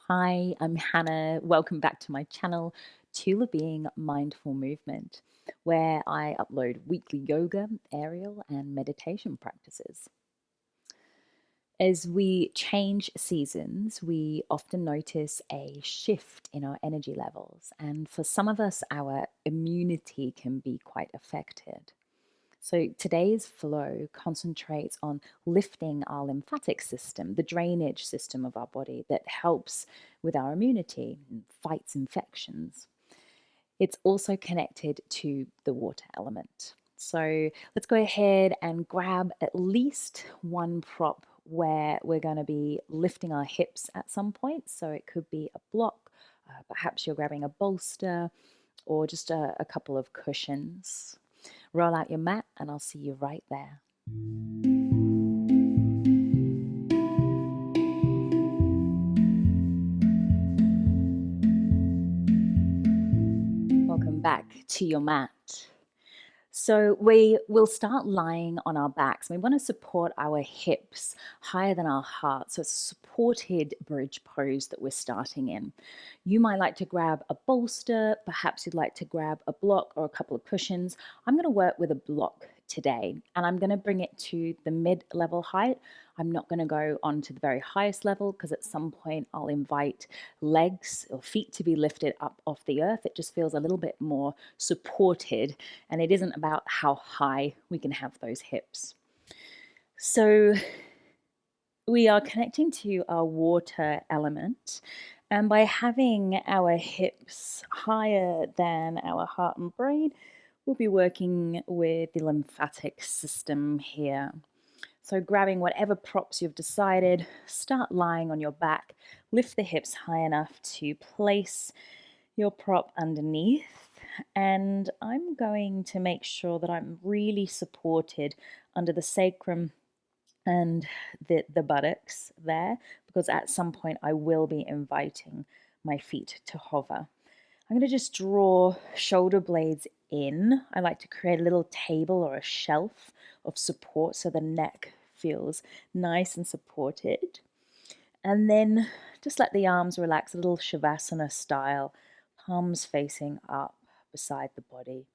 Hi, I'm Hannah. Welcome back to my channel, Tula Being Mindful Movement, where I upload weekly yoga, aerial, and meditation practices. As we change seasons, we often notice a shift in our energy levels, and for some of us, our immunity can be quite affected. So today's flow concentrates on lifting our lymphatic system, the drainage system of our body that helps with our immunity and fights infections. It's also connected to the water element. So let's go ahead and grab at least one prop where we're going to be lifting our hips at some point. So it could be a block, perhaps you're grabbing a bolster, or just a couple of cushions. Roll out your mat and I'll see you right there. Welcome back to your mat. So we will start lying on our backs. We want to support our hips higher than our heart. So it's a supported bridge pose that we're starting in. You might like to grab a bolster. Perhaps you'd like to grab a block or a couple of cushions. I'm going to work with a block today, and I'm going to bring it to the mid-level height. I'm not going to go on to the very highest level because at some point I'll invite legs or feet to be lifted up off the earth. It just feels a little bit more supported, and it isn't about how high we can have those hips. So we are connecting to our water element, and by having our hips higher than our heart and brain, we'll be working with the lymphatic system here. So grabbing whatever props you've decided, start lying on your back, lift the hips high enough to place your prop underneath, and I'm going to make sure that I'm really supported under the sacrum and the buttocks there, because at some point I will be inviting my feet to hover. I'm going to just draw shoulder blades in. I like to create a little table or a shelf of support so the neck feels nice and supported. And then just let the arms relax, a little Shavasana style, palms facing up beside the body.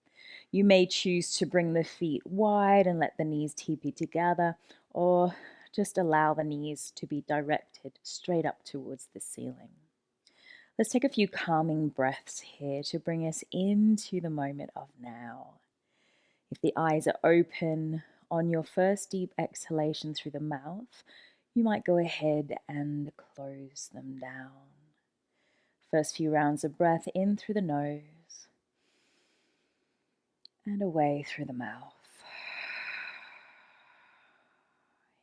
You may choose to bring the feet wide and let the knees teepee together, or just allow the knees to be directed straight up towards the ceiling. Let's take a few calming breaths here to bring us into the moment of now. If the eyes are open on your first deep exhalation through the mouth, you might go ahead and close them down. First few rounds of breath in through the nose and away through the mouth.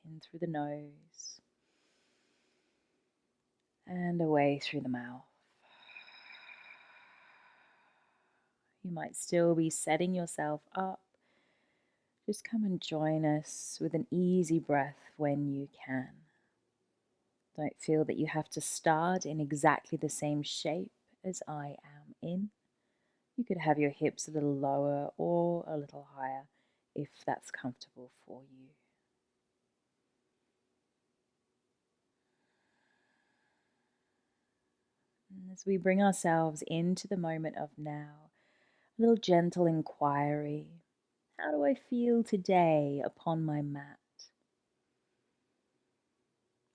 In through the nose and away through the mouth. You might still be setting yourself up. Just come and join us with an easy breath when you can. Don't feel that you have to start in exactly the same shape as I am in. You could have your hips a little lower or a little higher if that's comfortable for you. And as we bring ourselves into the moment of now, a little gentle inquiry. How do I feel today upon my mat?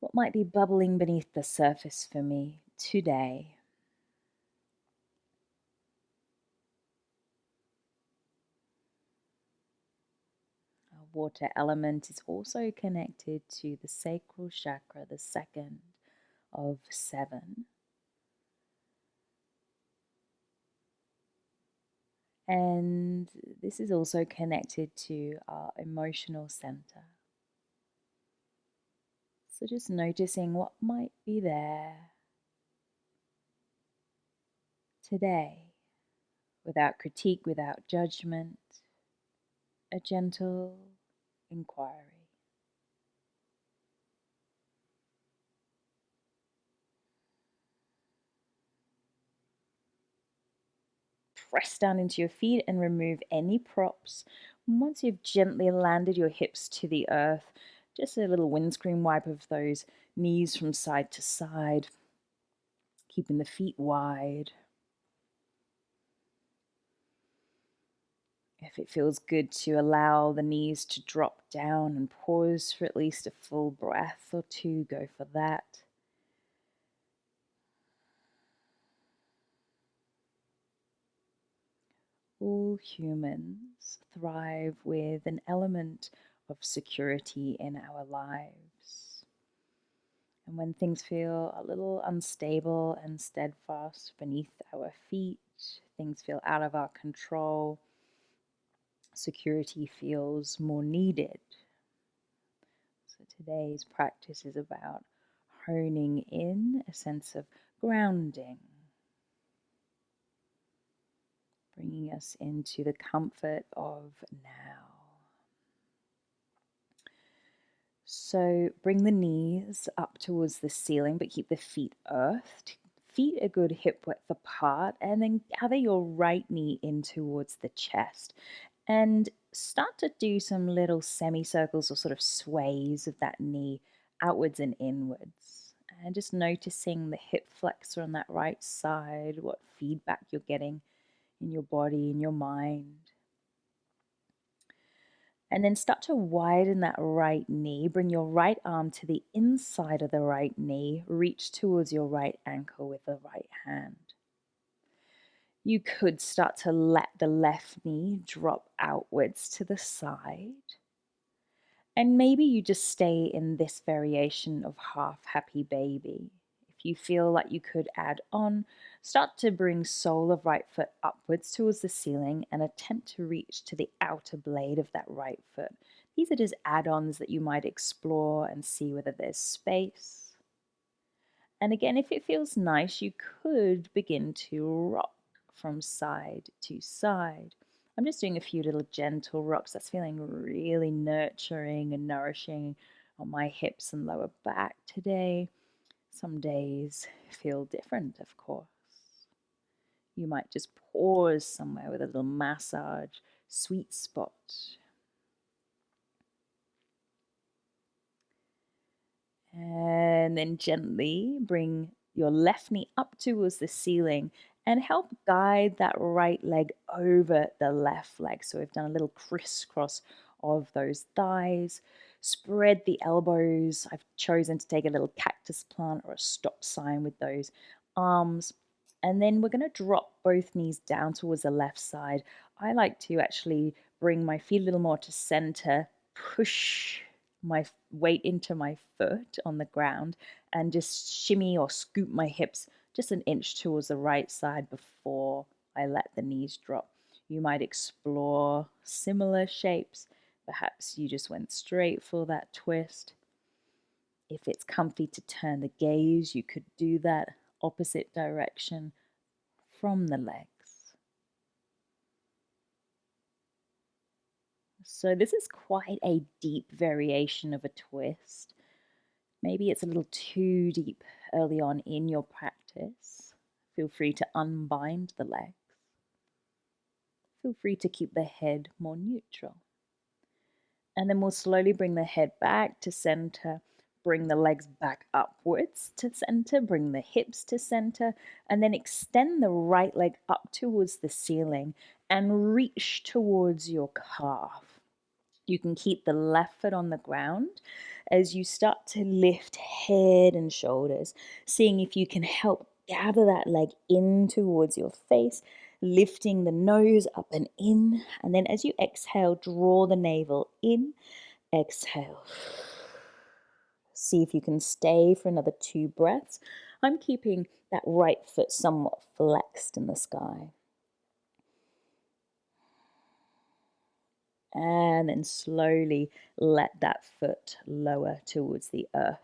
What might be bubbling beneath the surface for me today? Our water element is also connected to the sacral chakra, the second of 7. And this is also connected to our emotional center. So just noticing what might be there today, without critique, without judgment, a gentle inquiry. Press down into your feet and remove any props. And once you've gently landed your hips to the earth, just a little windscreen wipe of those knees from side to side. keeping the feet wide. If it feels good to allow the knees to drop down and pause for at least a full breath or two, go for that. All humans thrive with an element of security in our lives. And when things feel a little unstable and steadfast beneath our feet, things feel out of our control, security feels more needed. So today's practice is about honing in a sense of grounding, bringing us into the comfort of now. So bring the knees up towards the ceiling, but keep the feet earthed. Feet a good hip width apart, and then gather your right knee in towards the chest. And start to do some little semicircles or sort of sways of that knee outwards and inwards. And just noticing the hip flexor on that right side, what feedback you're getting in your body, in your mind. And then start to widen that right knee. Bring your right arm to the inside of the right knee. Reach towards your right ankle with the right hand. You could start to let the left knee drop outwards to the side. And maybe you just stay in this variation of half happy baby. If you feel like you could add on, start to bring sole of right foot upwards towards the ceiling and attempt to reach to the outer blade of that right foot. These are just add-ons that you might explore and see whether there's space. And again, if it feels nice, you could begin to rock from side to side. I'm just doing a few little gentle rocks. That's feeling really nurturing and nourishing on my hips and lower back today. Some days feel different, of course. You might just pause somewhere with a little massage, sweet spot. And then gently bring your left knee up towards the ceiling and help guide that right leg over the left leg. So we've done a little crisscross of those thighs. Spread the elbows. I've chosen to take a little cactus plant or a stop sign with those arms. And then we're going to drop both knees down towards the left side. I like to actually bring my feet a little more to center, push my weight into my foot on the ground, and just shimmy or scoop my hips just an inch towards the right side before I let the knees drop. You might explore similar shapes. Perhaps you just went straight for that twist. If it's comfy to turn the gaze, you could do that opposite direction from the legs. So this is quite a deep variation of a twist. Maybe it's a little too deep early on in your practice. Feel free to unbind the legs. Feel free to keep the head more neutral. And then we'll slowly bring the head back to center, bring the legs back upwards to center, bring the hips to center, and then extend the right leg up towards the ceiling and reach towards your calf. You can keep the left foot on the ground as you start to lift head and shoulders, seeing if you can help gather that leg in towards your face, lifting the nose up and in. And then as you exhale, draw the navel in, exhale. See if you can stay for another 2 breaths. I'm keeping that right foot somewhat flexed in the sky. And then slowly let that foot lower towards the earth.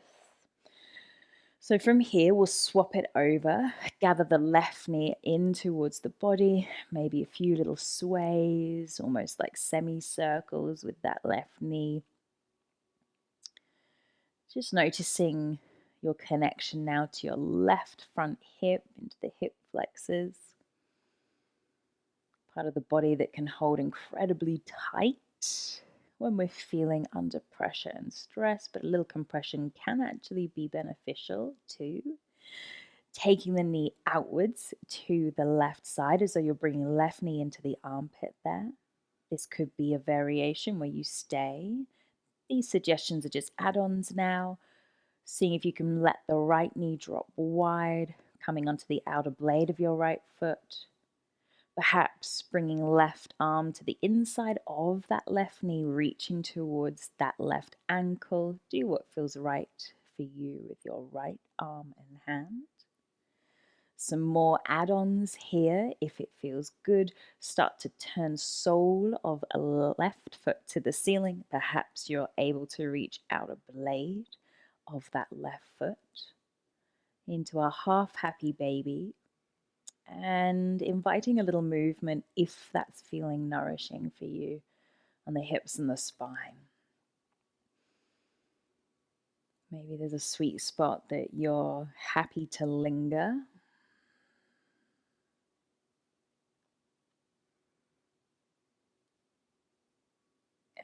So from here, we'll swap it over, gather the left knee in towards the body, maybe a few little sways, almost like semicircles with that left knee. Just noticing your connection now to your left front hip, into the hip flexors. Part of the body that can hold incredibly tight when we're feeling under pressure and stress, but a little compression can actually be beneficial too. taking the knee outwards to the left side as though you're bringing left knee into the armpit there. This could be a variation where you stay. These suggestions are just add-ons now. Seeing if you can let the right knee drop wide, coming onto the outer blade of your right foot. Perhaps bringing left arm to the inside of that left knee, reaching towards that left ankle. Do what feels right for you with your right arm and hand. Some more add-ons here if it feels good. Start to turn sole of a left foot to the ceiling. Perhaps you're able to reach out a blade of that left foot into a half happy baby, and inviting a little movement if that's feeling nourishing for you on the hips and the spine. Maybe there's a sweet spot that you're happy to linger.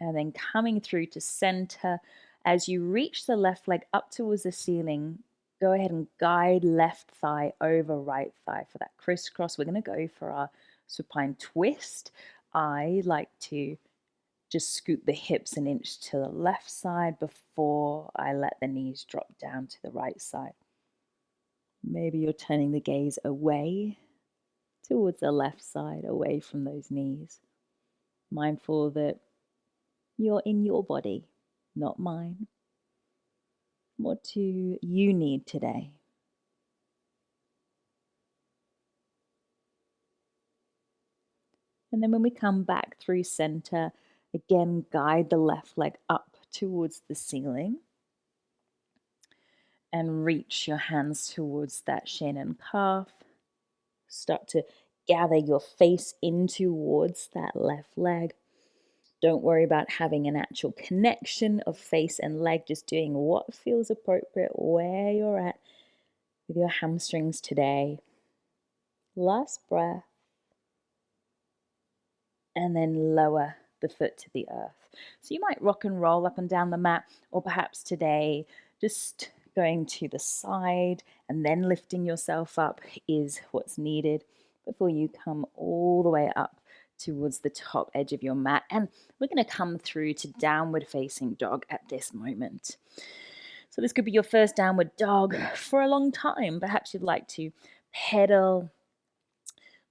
And then coming through to center. As you reach the left leg up towards the ceiling, go ahead and guide left thigh over right thigh for that crisscross. We're going to go for our supine twist. I like to just scoot the hips an inch to the left side before I let the knees drop down to the right side. Maybe you're turning the gaze away towards the left side, away from those knees. Mindful that you're in your body, not mine. What do you need today? And then when we come back through center, again, guide the left leg up towards the ceiling and reach your hands towards that shin and calf. Start to gather your face in towards that left leg. Don't worry about having an actual connection of face and leg, just doing what feels appropriate where you're at with your hamstrings today. Last breath. And then lower the foot to the earth. So you might rock and roll up and down the mat, or perhaps today just going to the side and then lifting yourself up is what's needed before you come all the way up towards the top edge of your mat. And we're going to come through to downward facing dog at this moment. So this could be your first downward dog for a long time. Perhaps you'd like to pedal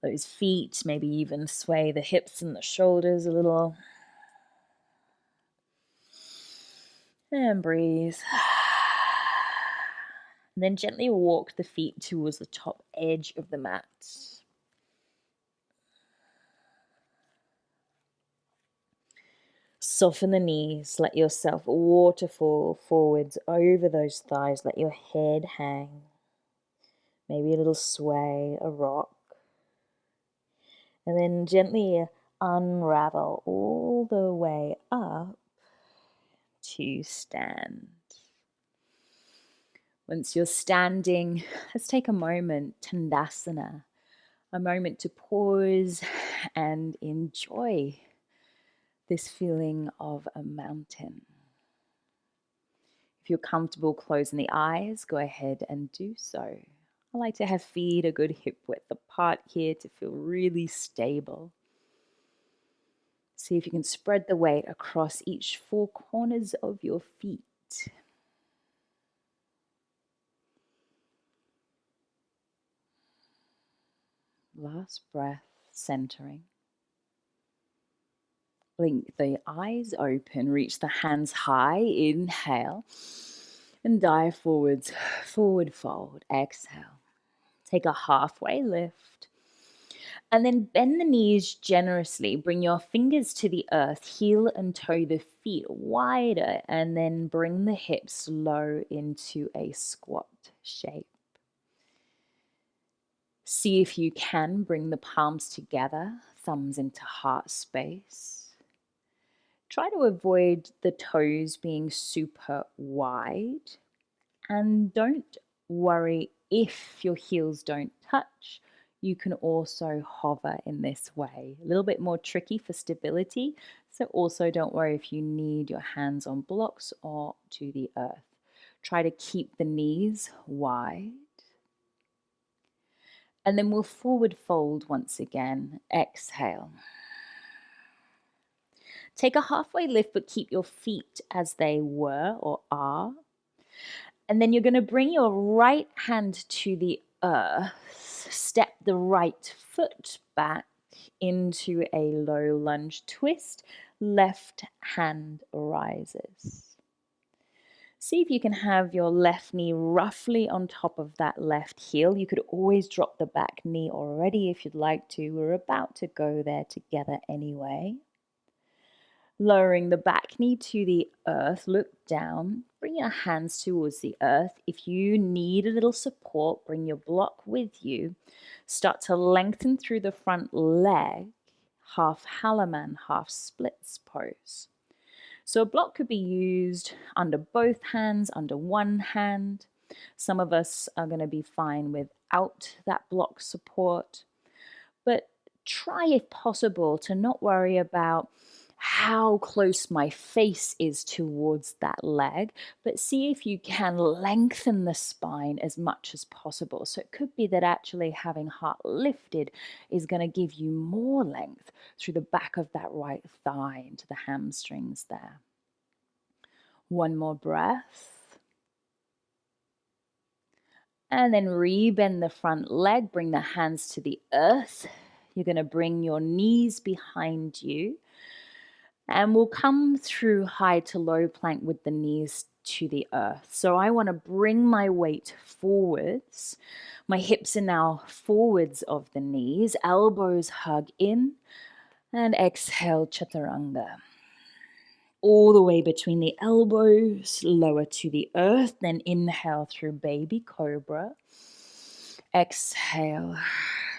those feet, maybe even sway the hips and the shoulders a little. And breathe. And then gently walk the feet towards the top edge of the mat. Soften the knees, let yourself waterfall forwards over those thighs, let your head hang. Maybe a little sway, a rock. And then gently unravel all the way up to stand. Once you're standing, let's take a moment, Tandasana, a moment to pause and enjoy this feeling of a mountain. If you're comfortable closing the eyes, go ahead and do so. I like to have feet a good hip width apart here to feel really stable. See if you can spread the weight across each four corners of your feet. Last breath, centering. Blink the eyes open, reach the hands high, inhale, and dive forwards, forward fold, exhale. Take a halfway lift. And then bend the knees generously. Bring your fingers to the earth, heel and toe the feet wider, and then bring the hips low into a squat shape. See if you can bring the palms together, thumbs into heart space. Try to avoid the toes being super wide, and don't worry if your heels don't touch. You can also hover in this way. A little bit more tricky for stability, so also don't worry if you need your hands on blocks or to the earth. Try to keep the knees wide. And then we'll forward fold once again. Exhale. Take a halfway lift, but keep your feet as they were or are. And then you're going to bring your right hand to the earth. Step the right foot back into a low lunge twist. Left hand rises. See if you can have your left knee roughly on top of that left heel. You could always drop the back knee already if you'd like to. We're about to go there together anyway. Lowering the back knee to the earth, look down, bring your hands towards the earth. If you need a little support, bring your block with you. Start to lengthen through the front leg, half Halaman, half splits pose. So a block could be used under both hands, under one hand. Some of us are going to be fine without that block support. But try, if possible, to not worry about how close my face is towards that leg, but see if you can lengthen the spine as much as possible. So it could be that actually having heart lifted is going to give you more length through the back of that right thigh into the hamstrings there. One more breath. And then rebend the front leg, bring the hands to the earth. You're going to bring your knees behind you. And we'll come through high to low plank with the knees to the earth. So I want to bring my weight forwards. My hips are now forwards of the knees. Elbows hug in. And exhale, chaturanga. All the way between the elbows, lower to the earth. Then inhale through baby cobra. Exhale.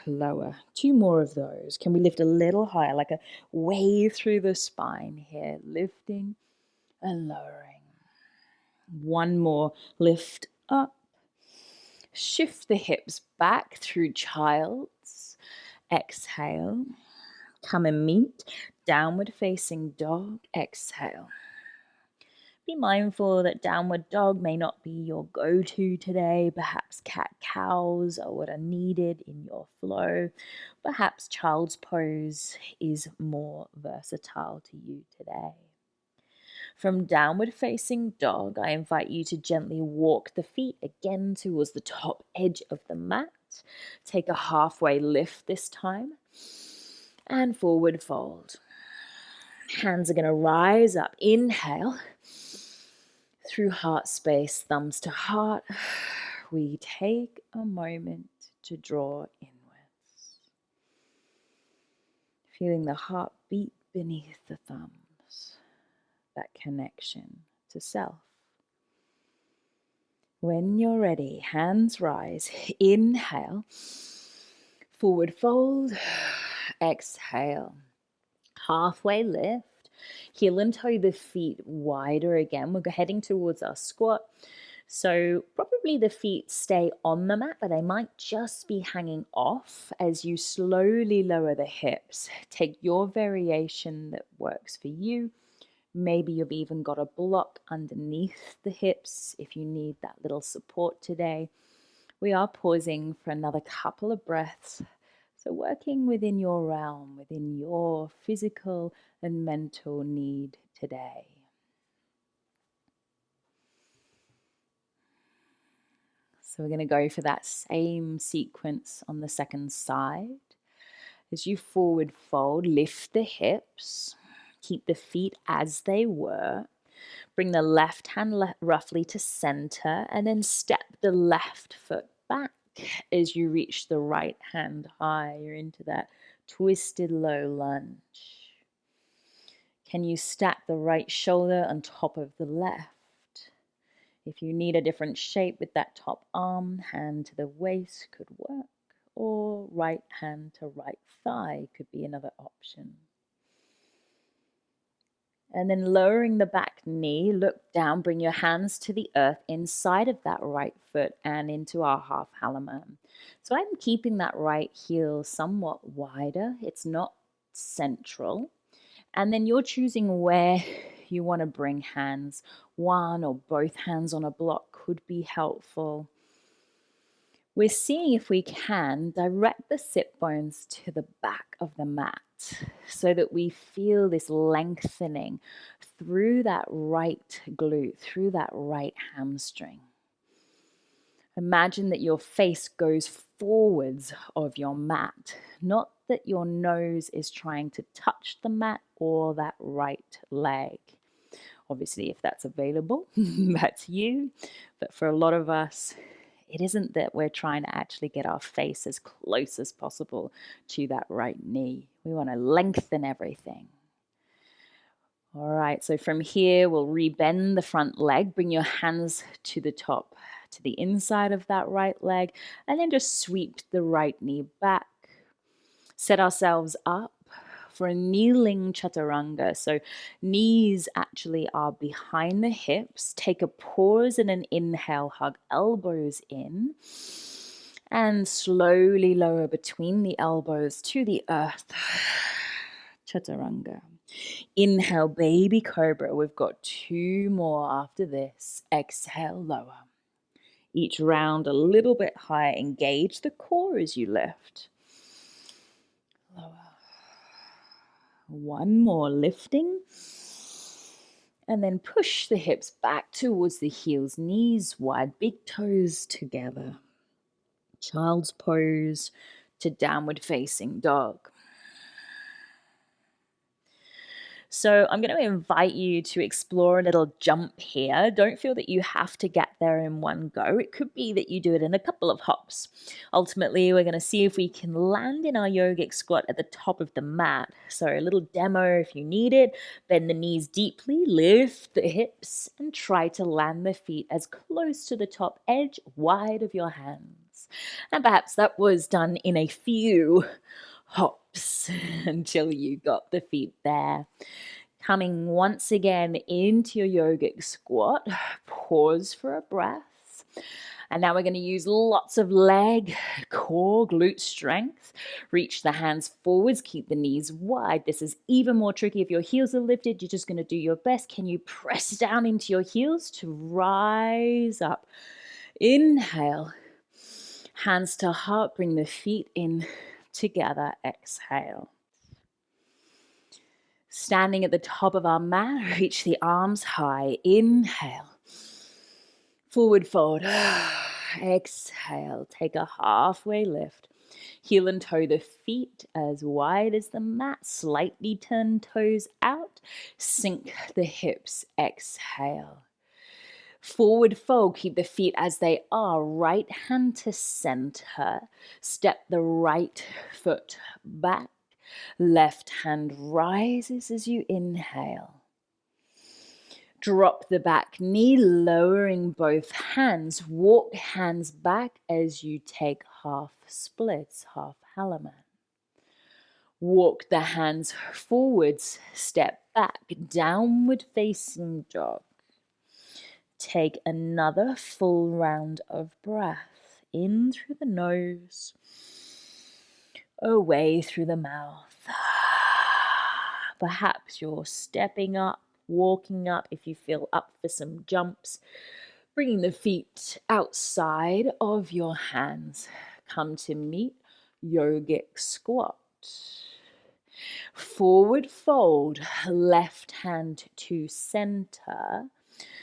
Lower. Two more of those. Can we lift a little higher, like a wave through the spine here? Lifting and lowering. One more. Lift up. Shift the hips back through child's. Exhale. Come and meet. Downward facing dog. Exhale. Be mindful that downward dog may not be your go-to today. Perhaps cat-cows are what are needed in your flow. Perhaps child's pose is more versatile to you today. From downward facing dog, I invite you to gently walk the feet again towards the top edge of the mat. Take a halfway lift this time. And forward fold. Hands are going to rise up. Inhale. Through heart space, thumbs to heart, we take a moment to draw inwards. Feeling the heart beat beneath the thumbs, that connection to self. When you're ready, hands rise. Inhale, forward fold, exhale, halfway lift. Heel and toe the feet wider again. We're heading towards our squat. So probably the feet stay on the mat, but they might just be hanging off as you slowly lower the hips. Take your variation that works for you. Maybe you've even got a block underneath the hips if you need that little support today. We are pausing for another couple of breaths. So working within your realm, within your physical and mental need today. So we're going to go for that same sequence on the second side. As you forward fold, lift the hips, keep the feet as they were. Bring the left hand roughly to center and then step the left foot back as you reach the right hand higher into that twisted low lunge. Can you stack the right shoulder on top of the left? If you need a different shape with that top arm, hand to the waist could work, or right hand to right thigh could be another option. And then lowering the back knee, look down, bring your hands to the earth inside of that right foot and into our half Halaman. So I'm keeping that right heel somewhat wider. It's not central. And then you're choosing where you want to bring hands. One or both hands on a block could be helpful. We're seeing if we can direct the sit bones to the back of the mat so that we feel this lengthening through that right glute, through that right hamstring. Imagine that your face goes forwards of your mat, not that your nose is trying to touch the mat or that right leg. Obviously, if that's available, that's you. But for a lot of us, it isn't that we're trying to actually get our face as close as possible to that right knee. We want to lengthen everything. All right, so from here, we'll rebend the front leg. Bring your hands to the top, to the inside of that right leg, and then just sweep the right knee back. Set ourselves up for a kneeling chaturanga. So knees actually are behind the hips. Take a pause and an inhale, hug elbows in. And slowly lower between the elbows to the earth. Chaturanga. Inhale, baby cobra. We've got 2 more after this. Exhale, lower. Each round a little bit higher. Engage the core as you lift. Lower. 1 more, lifting. And then push the hips back towards the heels, knees wide, big toes together. Child's pose to downward facing dog. So I'm going to invite you to explore a little jump here. Don't feel that you have to get there in one go. It could be that you do it in a couple of hops. Ultimately, we're going to see if we can land in our yogic squat at the top of the mat. So a little demo if you need it. Bend the knees deeply, lift the hips, and try to land the feet as close to the top edge, wide of your hands. And perhaps that was done in a few hops until you got the feet there. Coming once again into your yogic squat, pause for a breath. And now we're going to use lots of leg, core, glute strength. Reach the hands forwards, keep the knees wide. This is even more tricky if your heels are lifted. You're just going to do your best. Can you press down into your heels to rise up? Inhale. Hands to heart, bring the feet in together, exhale. Standing at the top of our mat, reach the arms high. Inhale. Forward fold. Exhale. Take a halfway lift. Heel and toe the feet as wide as the mat. Slightly turn toes out. Sink the hips. Exhale. Forward fold, keep the feet as they are, right hand to center. Step the right foot back. Left hand rises as you inhale. Drop the back knee, lowering both hands. Walk hands back as you take half splits, half Halaman. Walk the hands forwards, step back, downward facing dog. Take another full round of breath in through the nose, away through the mouth. Perhaps you're stepping up, walking up if you feel up for some jumps. Bringing the feet outside of your hands. Come to meet yogic squat. Forward fold, left hand to center.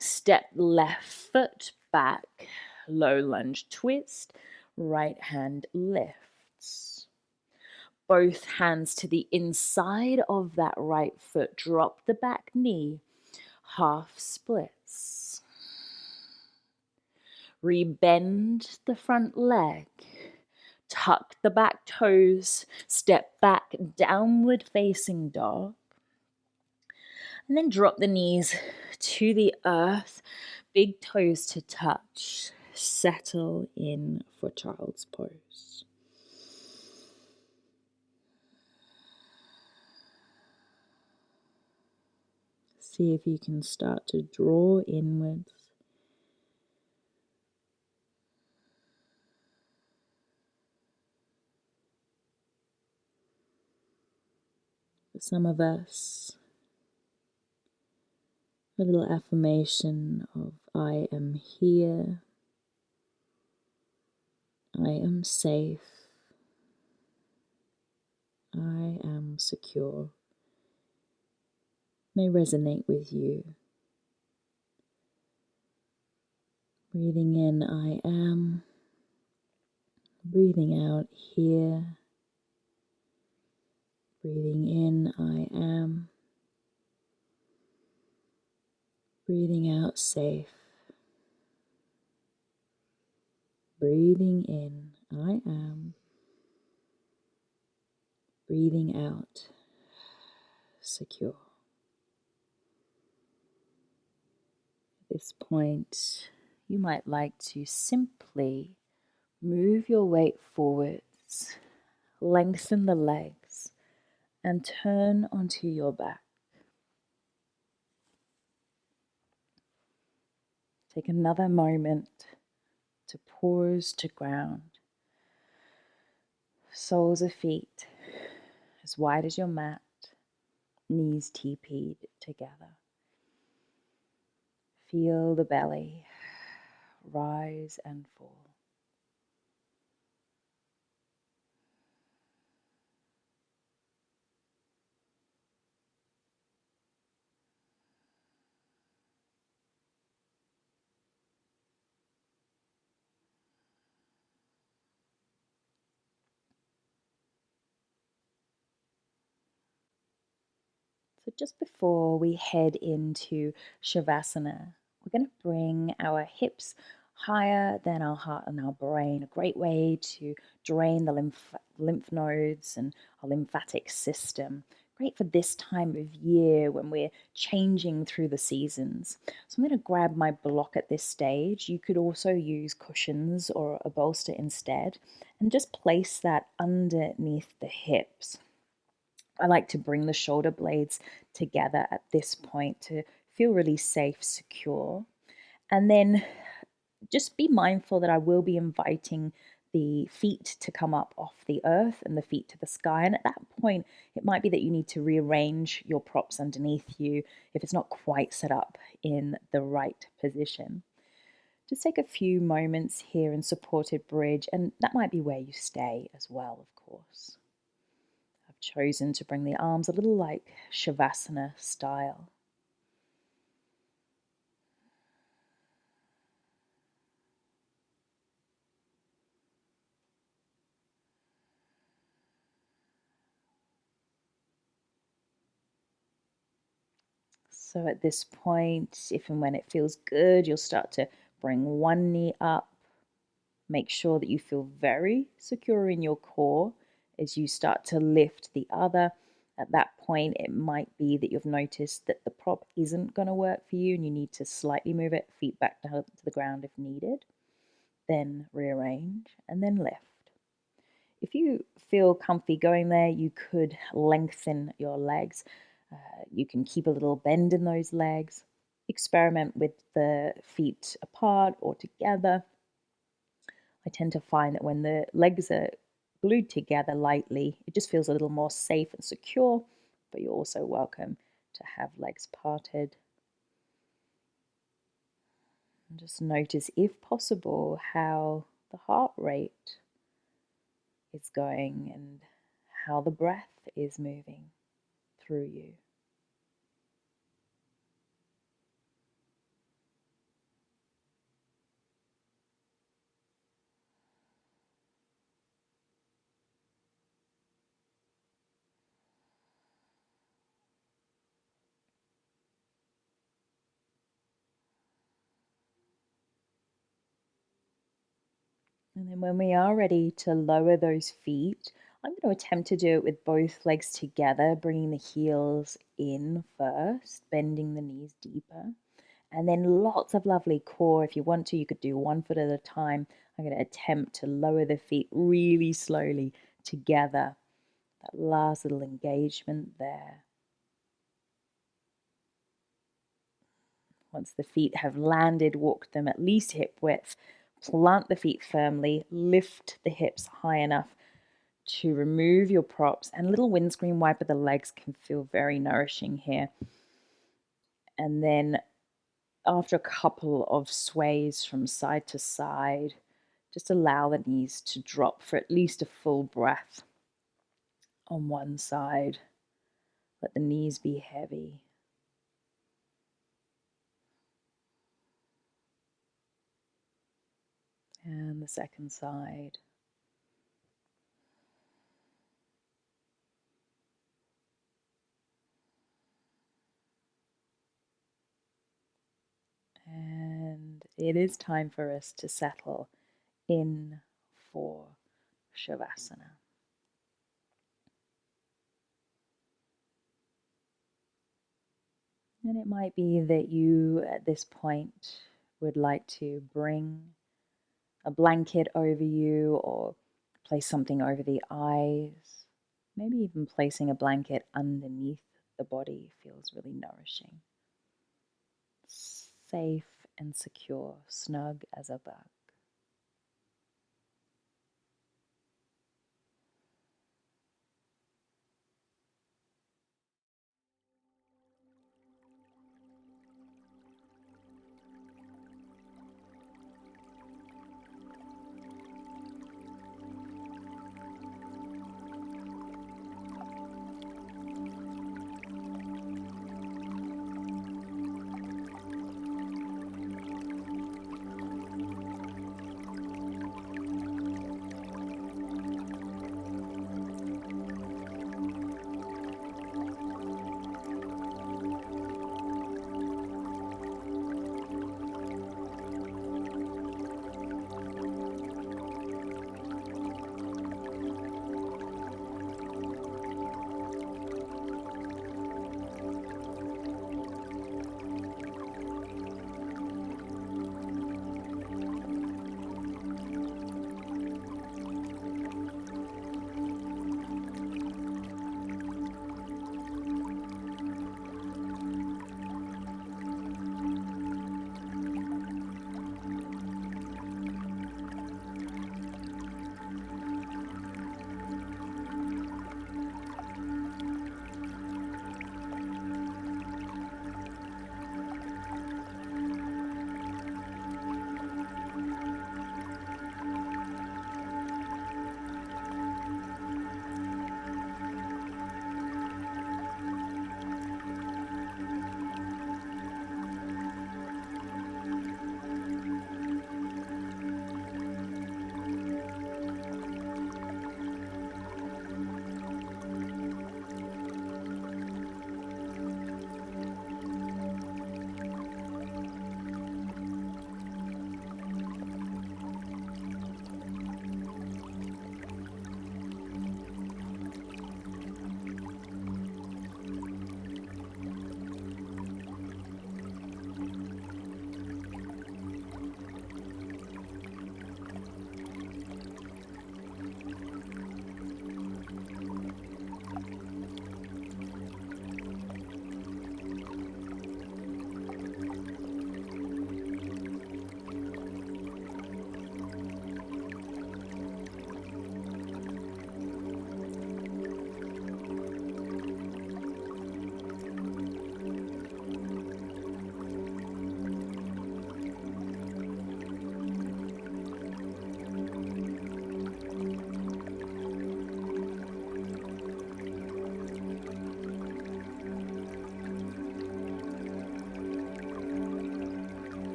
Step left foot back, low lunge twist, right hand lifts. Both hands to the inside of that right foot, drop the back knee, half splits. Rebend the front leg, tuck the back toes, step back, downward facing dog. And then drop the knees to the earth, big toes to touch. Settle in for child's pose. See if you can start to draw inwards. For some of us, a little affirmation of I am here. I am safe. I am secure may resonate with you. Breathing in, I am. Breathing out, here. Breathing in, I am. Breathing out, safe. Breathing in, I am. Breathing out, secure. At this point, you might like to simply move your weight forwards, lengthen the legs, and turn onto your back. Take another moment to pause to ground. Soles of feet as wide as your mat, knees TP'd together. Feel the belly rise and fall. So just before we head into Shavasana, we're going to bring our hips higher than our heart and our brain. A great way to drain the lymph nodes and our lymphatic system. Great for this time of year when we're changing through the seasons. So I'm going to grab my block at this stage. You could also use cushions or a bolster instead, and just place that underneath the hips. I like to bring the shoulder blades together at this point to feel really safe, secure. And then just be mindful that I will be inviting the feet to come up off the earth and the feet to the sky. And at that point, it might be that you need to rearrange your props underneath you if it's not quite set up in the right position. Just take a few moments here in supported bridge, and that might be where you stay as well, of course. I've chosen to bring the arms a little like Shavasana style. So at this point, if and when it feels good, you'll start to bring one knee up. Make sure that you feel very secure in your core as you start to lift the other. At that point, it might be that you've noticed that the prop isn't going to work for you and you need to slightly move it, feet back down to the ground if needed. Then rearrange and then lift. If you feel comfy going there, you could lengthen your legs. You can keep a little bend in those legs. Experiment with the feet apart or together. I tend to find that when the legs are glued together lightly, it just feels a little more safe and secure, but you're also welcome to have legs parted. And just notice, if possible, how the heart rate is going and how the breath is moving through you. And then when we are ready to lower those feet, I'm going to attempt to do it with both legs together, bringing the heels in first, bending the knees deeper, and then lots of lovely core. If you want to, you could do one foot at a time. I'm going to attempt to lower the feet really slowly together. That last little engagement there. Once the feet have landed, walk them at least hip width. Plant the feet firmly, lift the hips high enough to remove your props, and a little windscreen wipe of the legs can feel very nourishing here. And then after a couple of sways from side to side, Just allow the knees to drop for at least a full breath on one side. Let the knees be heavy. And the second side. And it is time for us to settle in for Shavasana. And it might be that you, at this point, would like to bring a blanket over you or place something over the eyes. Maybe even placing a blanket underneath the body feels really nourishing. Safe and secure, snug as a bug.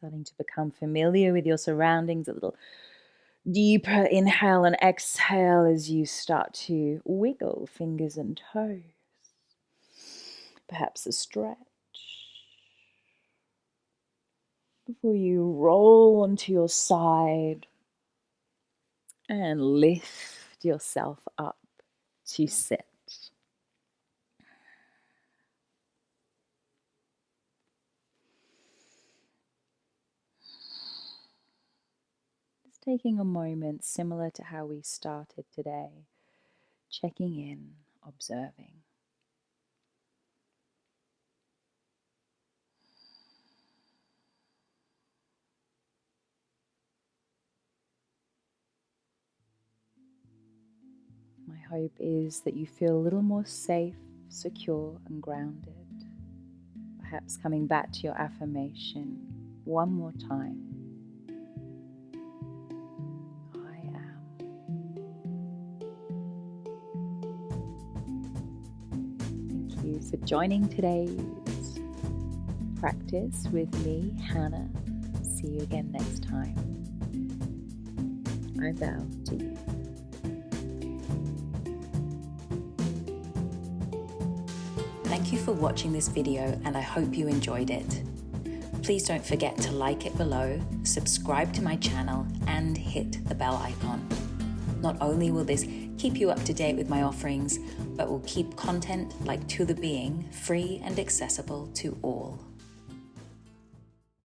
Starting to become familiar with your surroundings, a little deeper inhale and exhale as you start to wiggle fingers and toes. Perhaps a stretch. Before you roll onto your side and lift yourself up to sit. Just taking a moment similar to how we started today, checking in, observing. My hope is that you feel a little more safe, secure, and grounded. Perhaps coming back to your affirmation one more time. I am. Thank you for joining today's practice with me, Hannah. See you again next time. I vow to you. Thank you for watching this video, and I hope you enjoyed it. Please don't forget to like it below, subscribe to my channel, and hit the bell icon. Not only will this keep you up to date with my offerings, but will keep content like To The Being free and accessible to all.